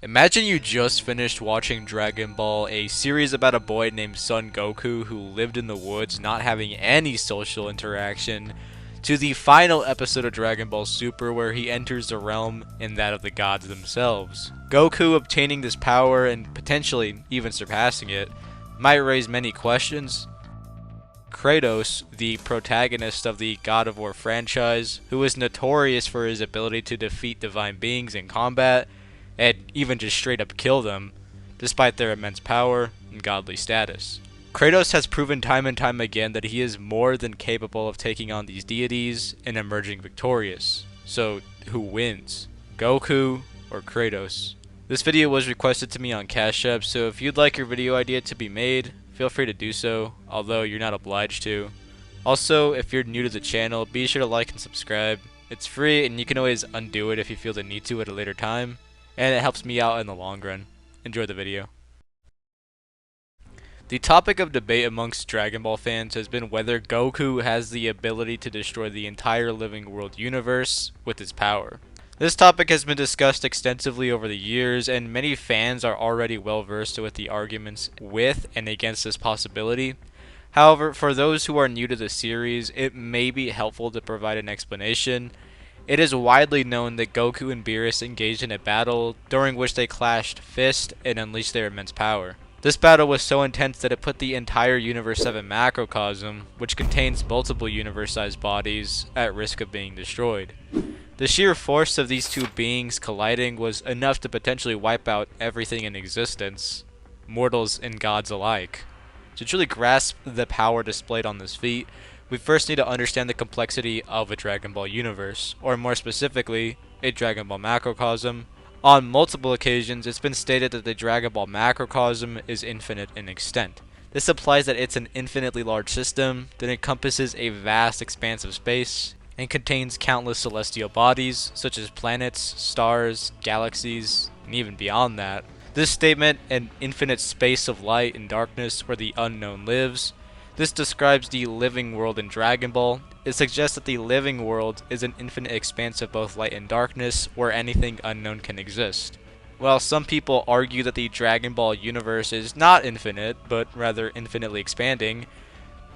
Imagine you just finished watching Dragon Ball, a series about a boy named Son Goku who lived in the woods not having any social interaction, to the final episode of Dragon Ball Super where he enters the realm and that of the gods themselves. Goku obtaining this power and potentially even surpassing it might raise many questions. Kratos, the protagonist of the God of War franchise, who is notorious for his ability to defeat divine beings in combat, and even just straight up kill them, despite their immense power and godly status. Kratos has proven time and time again that he is more than capable of taking on these deities and emerging victorious. So, who wins? Goku or Kratos? This video was requested to me on Cash App, so if you'd like your video idea to be made, feel free to do so, although you're not obliged to. Also, if you're new to the channel, be sure to like and subscribe. It's free and you can always undo it if you feel the need to at a later time, and it helps me out in the long run. Enjoy the video. The topic of debate amongst Dragon Ball fans has been whether Goku has the ability to destroy the entire living world universe with his power. This topic has been discussed extensively over the years, and many fans are already well versed with the arguments with and against this possibility. However, for those who are new to the series, it may be helpful to provide an explanation. It is widely known that Goku and Beerus engaged in a battle during which they clashed fists and unleashed their immense power. This battle was so intense that it put the entire Universe 7 macrocosm, which contains multiple universe-sized bodies, at risk of being destroyed. The sheer force of these two beings colliding was enough to potentially wipe out everything in existence, mortals and gods alike. To truly grasp the power displayed on this feat, we first need to understand the complexity of a Dragon Ball universe, or more specifically, a Dragon Ball macrocosm. On multiple occasions, it's been stated that the Dragon Ball macrocosm is infinite in extent. This implies that it's an infinitely large system that encompasses a vast expanse of space and contains countless celestial bodies, such as planets, stars, galaxies, and even beyond that. This statement, an infinite space of light and darkness where the unknown lives, this describes the living world in Dragon Ball. It suggests that the living world is an infinite expanse of both light and darkness where anything unknown can exist. While some people argue that the Dragon Ball universe is not infinite, but rather infinitely expanding,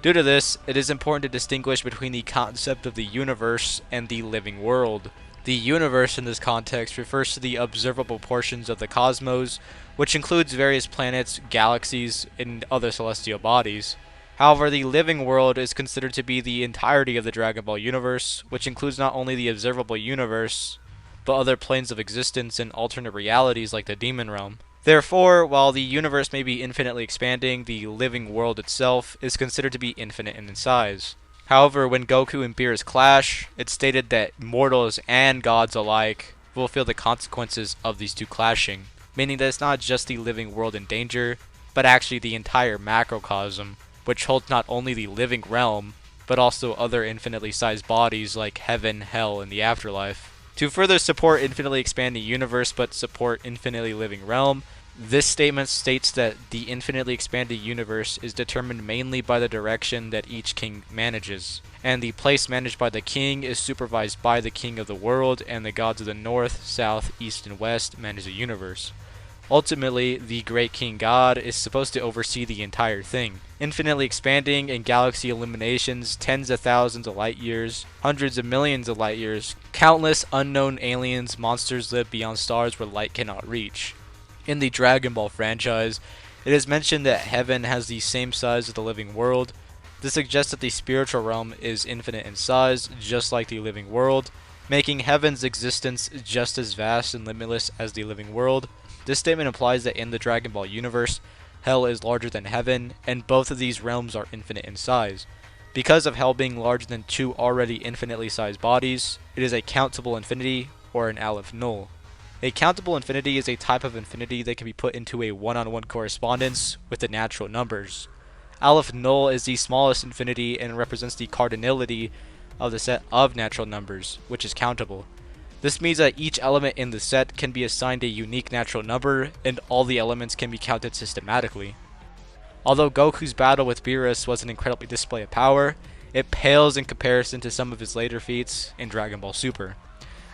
due to this, it is important to distinguish between the concept of the universe and the living world. The universe in this context refers to the observable portions of the cosmos, which includes various planets, galaxies, and other celestial bodies. However, the living world is considered to be the entirety of the Dragon Ball universe, which includes not only the observable universe, but other planes of existence and alternate realities like the Demon Realm. Therefore, while the universe may be infinitely expanding, the living world itself is considered to be infinite in size. However, when Goku and Beerus clash, it's stated that mortals and gods alike will feel the consequences of these two clashing, meaning that it's not just the living world in danger, but actually the entire macrocosm, which holds not only the living realm, but also other infinitely sized bodies like heaven, hell, and the afterlife. To further support infinitely expanding universe but support infinitely living realm, this statement states that the infinitely expanded universe is determined mainly by the direction that each king manages, and the place managed by the king is supervised by the king of the world, and the gods of the north, south, east, and west manage the universe. Ultimately, the Great King God is supposed to oversee the entire thing, infinitely expanding in galaxy illuminations tens of thousands of light years, hundreds of millions of light years. Countless unknown aliens, monsters live beyond stars where light cannot reach. In the Dragon Ball franchise, it is mentioned that heaven has the same size as the living world. This suggests that the spiritual realm is infinite in size, just like the living world, making heaven's existence just as vast and limitless as the living world. This statement implies that in the Dragon Ball universe, hell is larger than heaven, and both of these realms are infinite in size. Because of hell being larger than two already infinitely sized bodies, it is a countable infinity, or an Aleph Null. A countable infinity is a type of infinity that can be put into a one-on-one correspondence with the natural numbers. Aleph Null is the smallest infinity and represents the cardinality of the set of natural numbers, which is countable. This means that each element in the set can be assigned a unique natural number, and all the elements can be counted systematically. Although Goku's battle with Beerus was an incredible display of power, it pales in comparison to some of his later feats in Dragon Ball Super.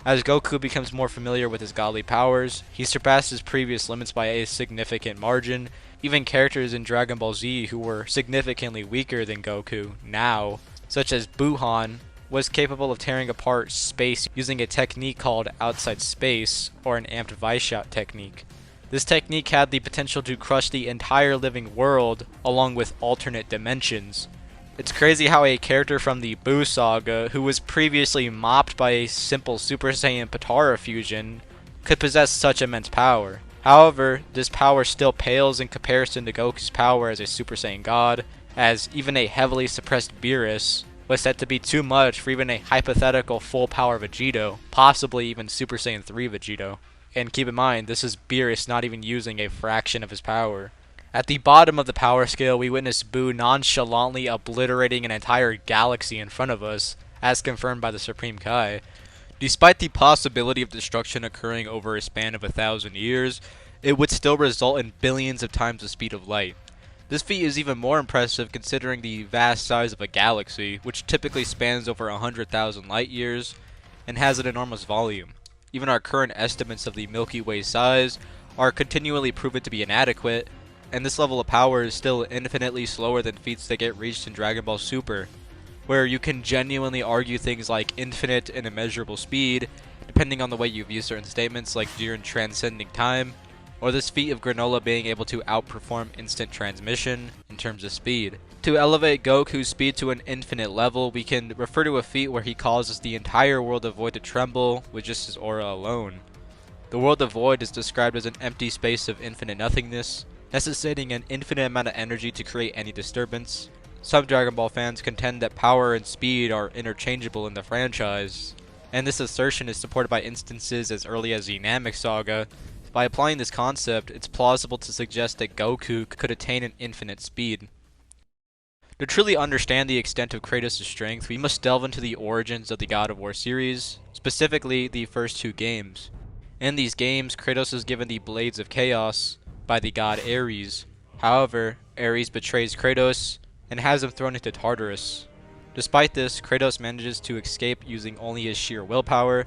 As Goku becomes more familiar with his godly powers, he surpasses his previous limits by a significant margin. Even characters in Dragon Ball Z who were significantly weaker than Goku now, such as Buhan, was capable of tearing apart space using a technique called outside space, or an amped Weishaupt technique. This technique had the potential to crush the entire living world along with alternate dimensions. It's crazy how a character from the Buu saga, who was previously mopped by a simple Super Saiyan Potara fusion, could possess such immense power. However, this power still pales in comparison to Goku's power as a Super Saiyan God, as even a heavily suppressed Beerus was said to be too much for even a hypothetical full power Vegito, possibly even Super Saiyan 3 Vegito. And keep in mind, this is Beerus not even using a fraction of his power. At the bottom of the power scale, we witness Buu nonchalantly obliterating an entire galaxy in front of us, as confirmed by the Supreme Kai. Despite the possibility of destruction occurring over a span of 1,000 years, it would still result in billions of times the speed of light. This feat is even more impressive considering the vast size of a galaxy, which typically spans over 100,000 light years, and has an enormous volume. Even our current estimates of the Milky Way size are continually proven to be inadequate, and this level of power is still infinitely slower than feats that get reached in Dragon Ball Super, where you can genuinely argue things like infinite and immeasurable speed, depending on the way you view certain statements like during transcending time, or this feat of Granola being able to outperform instant transmission in terms of speed. To elevate Goku's speed to an infinite level, we can refer to a feat where he causes the entire world of Void to tremble with just his aura alone. The world of Void is described as an empty space of infinite nothingness, necessitating an infinite amount of energy to create any disturbance. Some Dragon Ball fans contend that power and speed are interchangeable in the franchise, and this assertion is supported by instances as early as the Namek Saga. By applying this concept, it's plausible to suggest that Goku could attain an infinite speed. To truly understand the extent of Kratos' strength, we must delve into the origins of the God of War series, specifically the first two games. In these games, Kratos is given the Blades of Chaos by the god Ares. However, Ares betrays Kratos and has him thrown into Tartarus. Despite this, Kratos manages to escape using only his sheer willpower.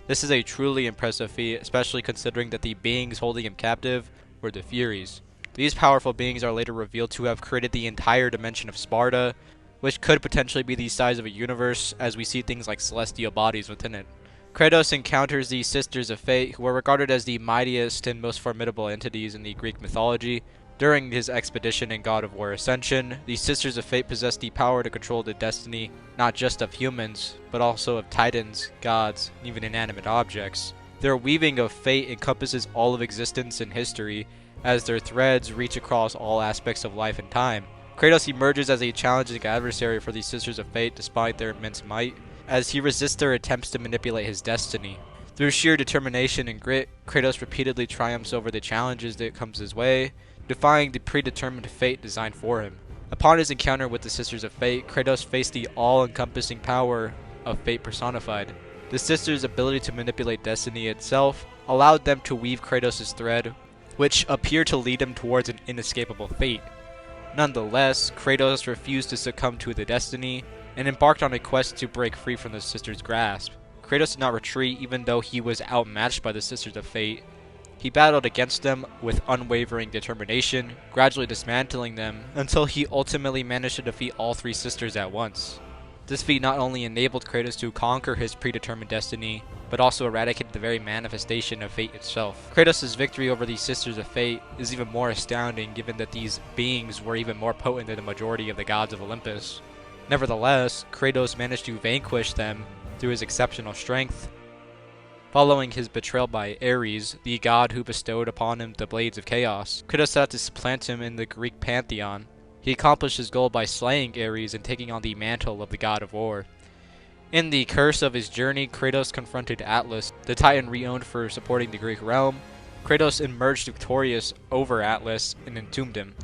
This is a truly impressive feat, especially considering that the beings holding him captive were the Furies. These powerful beings are later revealed to have created the entire dimension of Sparta, which could potentially be the size of a universe, as we see things like celestial bodies within it. Kratos encounters the Sisters of Fate, who are regarded as the mightiest and most formidable entities in the Greek mythology. During his expedition in God of War Ascension, the Sisters of Fate possess the power to control the destiny not just of humans, but also of titans, gods, and even inanimate objects. Their weaving of fate encompasses all of existence and history, as their threads reach across all aspects of life and time. Kratos emerges as a challenging adversary for the Sisters of Fate despite their immense might, as he resists their attempts to manipulate his destiny. Through sheer determination and grit, Kratos repeatedly triumphs over the challenges that comes his way, defying the predetermined fate designed for him. Upon his encounter with the Sisters of Fate, Kratos faced the all-encompassing power of fate personified. The Sisters' ability to manipulate destiny itself allowed them to weave Kratos' thread, which appeared to lead him towards an inescapable fate. Nonetheless, Kratos refused to succumb to the destiny, and embarked on a quest to break free from the Sisters' grasp. Kratos did not retreat even though he was outmatched by the Sisters of Fate. He battled against them with unwavering determination, gradually dismantling them, until he ultimately managed to defeat all three sisters at once. This feat not only enabled Kratos to conquer his predetermined destiny, but also eradicated the very manifestation of fate itself. Kratos' victory over these Sisters of Fate is even more astounding given that these beings were even more potent than the majority of the gods of Olympus. Nevertheless, Kratos managed to vanquish them through his exceptional strength. Following his betrayal by Ares, the god who bestowed upon him the Blades of Chaos, Kratos set out to supplant him in the Greek pantheon. He accomplished his goal by slaying Ares and taking on the mantle of the God of War. In the curse of his journey, Kratos confronted Atlas, the titan renowned for supporting the Greek realm. Kratos emerged victorious over Atlas and entombed him,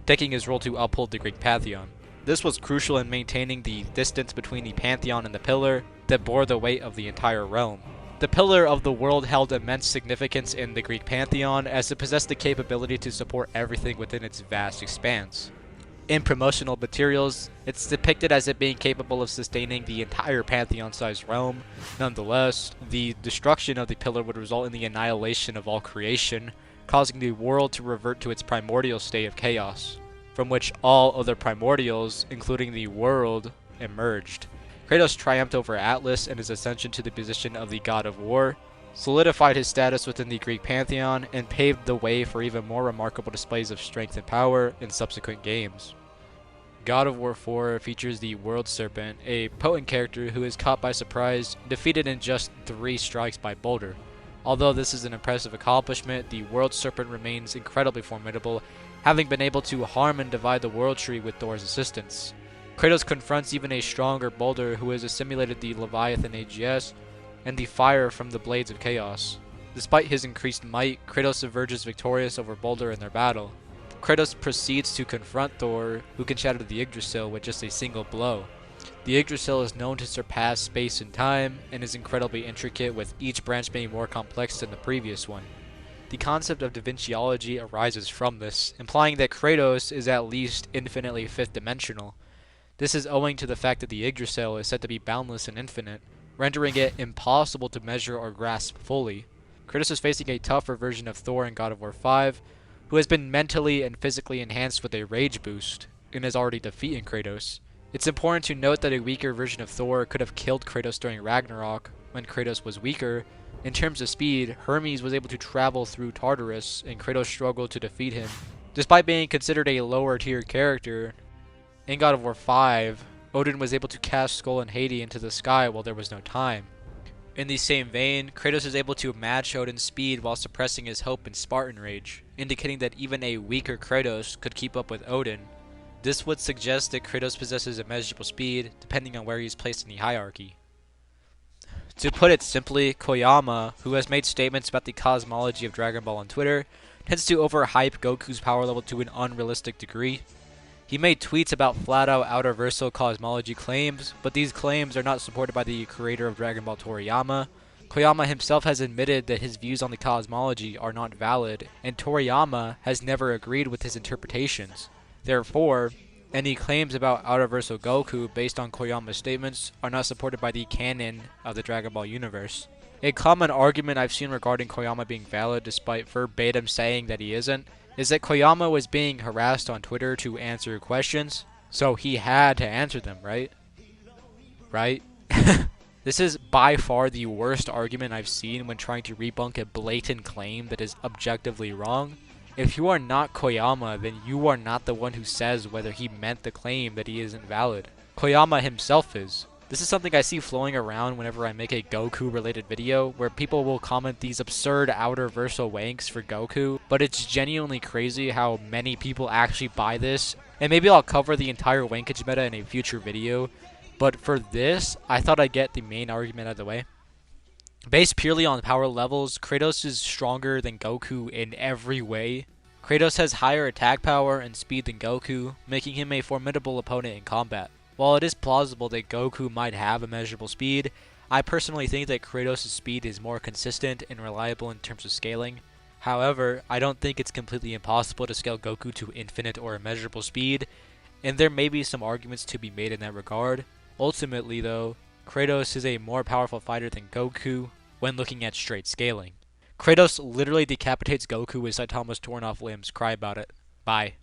taking his role to uphold the Greek pantheon. This was crucial in maintaining the distance between the pantheon and the pillar that bore the weight of the entire realm. The pillar of the world held immense significance in the Greek pantheon, as it possessed the capability to support everything within its vast expanse. In promotional materials, it's depicted as it being capable of sustaining the entire Pantheon-sized realm. Nonetheless, the destruction of the pillar would result in the annihilation of all creation, causing the world to revert to its primordial state of chaos, from which all other primordials, including the world, emerged. Kratos triumphed over Atlas and his ascension to the position of the god of war, solidified his status within the Greek pantheon, and paved the way for even more remarkable displays of strength and power in subsequent games. God of War 4 features the World Serpent, a potent character who is caught by surprise, defeated in just 3 strikes by Boulder. Although this is an impressive accomplishment, the World Serpent remains incredibly formidable, having been able to harm and divide the World Tree with Thor's assistance. Kratos confronts even a stronger Boulder who has assimilated the Leviathan AGS and the fire from the Blades of Chaos. Despite his increased might, Kratos emerges victorious over Boulder in their battle. Kratos proceeds to confront Thor, who can shatter the Yggdrasil with just a single blow. The Yggdrasil is known to surpass space and time, and is incredibly intricate, with each branch being more complex than the previous one. The concept of Divinceology arises from this, implying that Kratos is at least infinitely fifth-dimensional. This is owing to the fact that the Yggdrasil is said to be boundless and infinite, rendering it impossible to measure or grasp fully. Kratos is facing a tougher version of Thor in God of War 5, who has been mentally and physically enhanced with a rage boost, and is already defeating Kratos. It's important to note that a weaker version of Thor could have killed Kratos during Ragnarok, when Kratos was weaker. In terms of speed, Hermes was able to travel through Tartarus, and Kratos struggled to defeat him. Despite being considered a lower tier character, in God of War 5, Odin was able to cast Skull and Hades into the sky while there was no time. In the same vein, Kratos is able to match Odin's speed while suppressing his hope and Spartan rage, indicating that even a weaker Kratos could keep up with Odin. This would suggest that Kratos possesses immeasurable speed, depending on where he is placed in the hierarchy. To put it simply, Koyama, who has made statements about the cosmology of Dragon Ball on Twitter, tends to overhype Goku's power level to an unrealistic degree. He made tweets about flat-out outer-versal cosmology claims, but these claims are not supported by the creator of Dragon Ball, Toriyama. Koyama himself has admitted that his views on the cosmology are not valid, and Toriyama has never agreed with his interpretations. Therefore, any claims about outer-versal Goku based on Koyama's statements are not supported by the canon of the Dragon Ball universe. A common argument I've seen regarding Koyama being valid, despite verbatim saying that he isn't, is that Koyama was being harassed on Twitter to answer questions, so he had to answer them, right? Right? This is by far the worst argument I've seen when trying to debunk a blatant claim that is objectively wrong. If you are not Koyama, then you are not the one who says whether he meant the claim that he isn't valid. Koyama himself is. This is something I see flowing around whenever I make a Goku-related video, where people will comment these absurd outer-versal wanks for Goku, but it's genuinely crazy how many people actually buy this, and maybe I'll cover the entire wankage meta in a future video, but for this, I thought I'd get the main argument out of the way. Based purely on power levels, Kratos is stronger than Goku in every way. Kratos has higher attack power and speed than Goku, making him a formidable opponent in combat. While it is plausible that Goku might have immeasurable speed, I personally think that Kratos' speed is more consistent and reliable in terms of scaling. However, I don't think it's completely impossible to scale Goku to infinite or immeasurable speed, and there may be some arguments to be made in that regard. Ultimately though, Kratos is a more powerful fighter than Goku when looking at straight scaling. Kratos literally decapitates Goku with Saitama's torn off limbs. Cry about it. Bye.